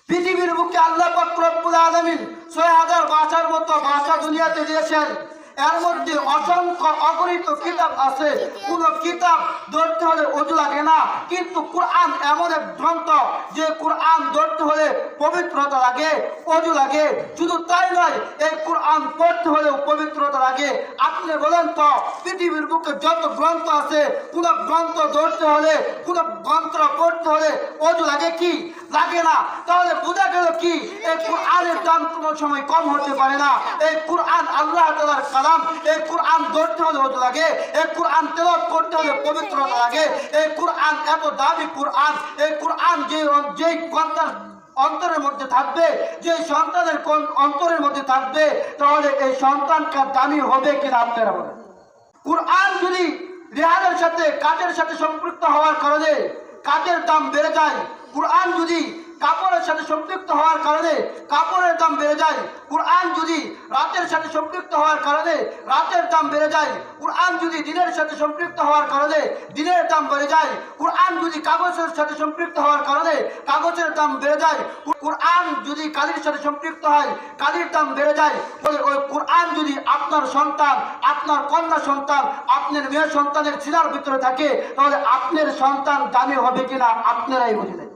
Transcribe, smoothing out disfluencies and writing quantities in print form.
পৃথিবীর বুকে আল্লাহ পাক রব্বুল আলামিন ৬০০০ ভাষার মতো ভাষা দুনিয়াতে দিয়েছেন। এর মধ্যে অসংখ্য অগণিত কিতাব আছে। কোন কিতাব ধরতে হলে অজু লাগে না, কিন্তু কোরআন এমন এক গ্রন্থ যে কোরআন ধরতে হলে পবিত্রতা লাগে, অজু লাগে। শুধু তাই নয়, এই কোরআন পড়তে হলেও পবিত্রতা লাগে। আপনি বলেন তো, পৃথিবীর বুকে যত গ্রন্থ আছে, কোন গ্রন্থ ধরতে হলে, কোন গ্রন্থ পড়তে হলে অজু লাগে কি? লাগে না। তাহলে বোঝা গেল কি, এই কোরআনের দাম কোনো সময় কম হতে পারে না। এই কোরআন আল্লাহ তাআলার কালাম। এই কোরআন ধরতে হলে অজু লাগে, এই কোরআন তেলাওয়াত করতে হলে পবিত্রতা লাগে। এই কোরআন এত দামি কোরআন, এই কোরআন যেই কন্যার অন্তরের মধ্যে থাকবে, যে সন্তানের অন্তরের মধ্যে থাকবে, তাহলে এই সন্তানটা দামি হবে কিনা আপনারা বলেন? কোরআন যদি রেহানের সাথে, কাজের সাথে সম্পৃক্ত হওয়ার কারণে কাজের দাম বেড়ে যায়, কোরআন যদি কাপড়ের সাথে সম্পৃক্ত হওয়ার কারণে কাপড়ের দাম বেড়ে যায়, কোরআন যদি রাতের সাথে সম্পৃক্ত হওয়ার কারণে রাতের দাম বেড়ে যায়, কোরআন যদি দিনের সাথে সম্পৃক্ত হওয়ার কারণে দিনের দাম বেড়ে যায়, কোরআন যদি কাগজের সাথে সম্পৃক্ত হওয়ার কারণে কাগজের দাম বেড়ে যায়, কোরআন যদি কালির সাথে সম্পৃক্ত হয় কালির দাম বেড়ে যায়, ওই কোরআন যদি আপনার সন্তান, আপনার কন্যা সন্তান, আপনার মেয়ে সন্তানের সিনার ভিতরে থাকে, তাহলে আপনার সন্তান দামি হবে কিনা আপনারাই বুঝলেন।